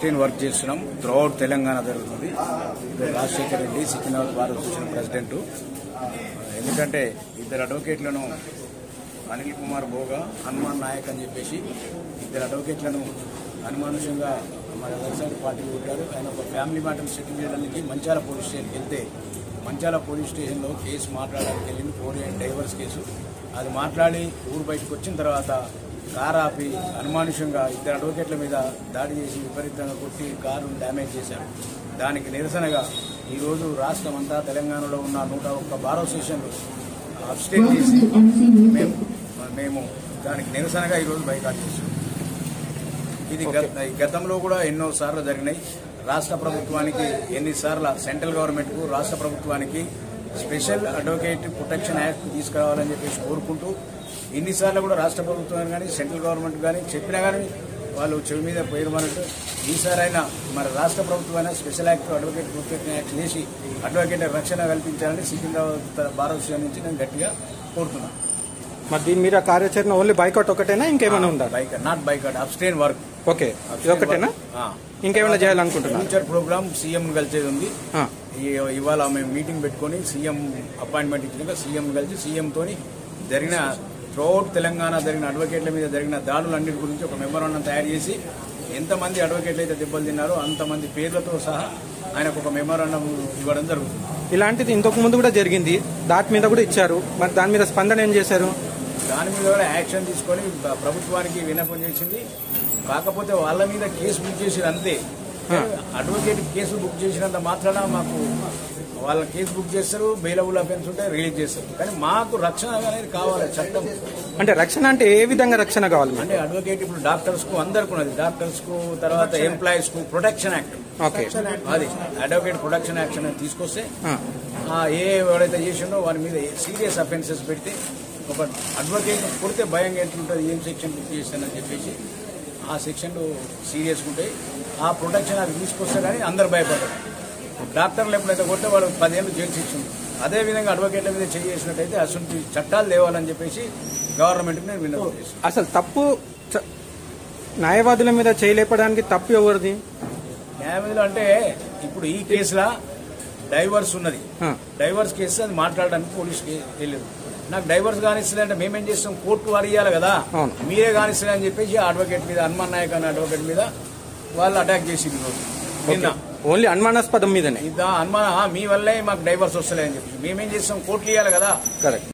Sustain work చేస్తున్నాం. Throughout Telangana జరుగుతుంది. Rajasekhar Reddy Secunderabad bar association president. ఎందుకంటే ఇద్దరు అడ్వకేట్లను అనిల్ కుమార్ బోగా, హనుమాన్ నాయక్ అని చెప్పేసి ఇద్దరు అడ్వకేట్లను అనుమానుషంగా మన వ్యవసాయ పార్టీ కొట్టారు. ఆయన ఒక ఫ్యామిలీ మ్యాటర్ సెటిల్ చేయడానికి మంచాల పోలీస్ స్టేషన్కి వెళ్తే మంచాల పోలీస్ స్టేషన్లో కేసు మాట్లాడడానికి వెళ్ళింది. 4 డైవర్స్ కేసు. అది మాట్లాడి ఊరు బయటకు వచ్చిన తర్వాత కారు ఆపి అనుమానుషంగా ఇద్దరు అడ్వకేట్ల మీద దాడి చేసి విపరీతంగా కొట్టి కారును డ్యామేజ్ చేశారు. దానికి నిరసనగా ఈరోజు రాష్ట్రం అంతా తెలంగాణలో ఉన్న 101 బార్ అసోసియేషన్లు అబ్స్టేట్ చేసి మేము దానికి నిరసనగా ఈరోజు బైకాట్ చేస్తున్నాం. ఇది గతంలో కూడా ఎన్నోసార్లు జరిగినాయి. రాష్ట్ర ప్రభుత్వానికి ఎన్నిసార్లు సెంట్రల్ గవర్నమెంట్కు రాష్ట్ర ప్రభుత్వానికి స్పెషల్ అడ్వకేట్ ప్రొటెక్షన్ యాక్ట్ తీసుకురావాలని చెప్పేసి కోరుకుంటూ ఎన్నిసార్లు కూడా రాష్ట్ర ప్రభుత్వం కానీ సెంట్రల్ గవర్నమెంట్ కానీ చెప్పినా కానీ వాళ్ళు చెవి మీద పోయినట్టు ఈసారైనా మరి రాష్ట్ర ప్రభుత్వమైనా special act advocate protection act చేసి అడ్వకేట్ రక్షణ కల్పించాలని సికింద్రాబాద్ బార్ అసోసియేషన్ నుంచి నేను గట్టిగా కోరుతున్నాను. మరి దీని మీద కార్యాచరణ ఓన్లీ బైకాట్ ఒకటేనా, ఇంకేమైనా ఉందా? Not boycott, abstain work. Okay, ఒకటేనా? ఇంకేమైనా చేయాలనుకుంటున్నా? ఫ్యూచర్ ప్రోగ్రామ్ సీఎం కలిసేది ఉంది. ఇవాళ మేము మీటింగ్ పెట్టుకుని సీఎం అపాయింట్మెంట్ ఇచ్చినాక సీఎం కలిసి సీఎంతో జరిగిన త్రూఅవుట్ తెలంగాణ జరిగిన అడ్వకేట్ల మీద జరిగిన దాడులన్నిటి గురించి ఒక మెమోరాండం తయారు చేసి ఎంతమంది అడ్వకేట్లు అయితే దెబ్బలు తిన్నారో అంతమంది పేర్లతో సహా ఆయనకు ఒక మెమోరాండం ఇవ్వడం జరుగుతుంది. ఇలాంటిది ఇంతకు ముందు కూడా జరిగింది, దాని మీద కూడా ఇచ్చారు. మరి దాని మీద స్పందన ఏం చేశారు? దాని మీద కూడా యాక్షన్ తీసుకొని ప్రభుత్వానికి విన్నపం చేసింది. కాకపోతే వాళ్ళ మీద కేసు బుక్ చేసేది అంతే. అడ్వకేట్ కేసు బుక్ చేసినంత మాత్రాన మాకు వాళ్ళ కేసు బుక్ చేస్తారు, బెయిలబుల్ అఫెన్స్ ఉంటే రిలీజ్ చేస్తారు. కానీ మాకు రక్షణ అనేది కావాలి. చట్టం అంటే రక్షణ అంటే ఏ విధంగా రక్షణ కావాలి? అంటే అడ్వకేట్ ఇప్పుడు డాక్టర్స్ కు అందరికి ఉన్నది, డాక్టర్స్ కు తర్వాత ఎంప్లాయీస్ కు ప్రొటెక్షన్ యాక్ట్. అది అడ్వకేట్ ప్రొటెక్షన్ యాక్ట్ అనేది తీసుకొస్తే ఎవరైతే చేసిండో వారి మీద సీరియస్ అఫెన్సెస్ పెడితే ఒక అడ్వకేట్ కొడితే భయంగా ఎట్లుంటుంది, ఏం సెక్షన్ బుక్ చేస్తానని చెప్పేసి ఆ సెక్షన్లు సీరియస్గా ఉంటాయి. ఆ ప్రొటెక్షన్ అది తీసుకొస్తే కానీ అందరు భయపడతారు. డాక్టర్లు ఎప్పుడైతే కొట్టే వాళ్ళు 10 ఏళ్ళు జైలు శిక్ష ఉంది. అదేవిధంగా అడ్వకేట్ల మీద చేసినట్టయితే అసలు చట్టాలు తేవాలని చెప్పేసి గవర్నమెంట్కి నేను విన్నపం చేస్తాను. అసలు తప్పు న్యాయవాదుల మీద చేయలేపడానికి తప్పు ఎవరిది? న్యాయవాదులు అంటే ఇప్పుడు ఈ కేసులో డైవర్స్ ఉన్నది. డైవర్స్ కేసు అది మాట్లాడడానికి పోలీసుకి వెళ్ళదు. నాకు డైవర్స్ కానిస్తుంది అంటే మేమేం చేస్తాం, కోర్టు వారు ఇవ్వాలి కదా, మీరే కానిస్తుంది అని చెప్పేసి అడ్వకేట్ మీద హనుమాన్ నాయక్ అనే అడ్వకేట్ మీద వాళ్ళు అటాక్ చేసింది నిన్న. ఓన్లీ అనుమానాస్పదం మీదనే అనుమానం మీ వల్లే మాకు డైవర్స్ వస్తలే అని చెప్పి మేమేం చేస్తాం, కోర్టు ఇవ్వాలి కదా. కరెక్ట్.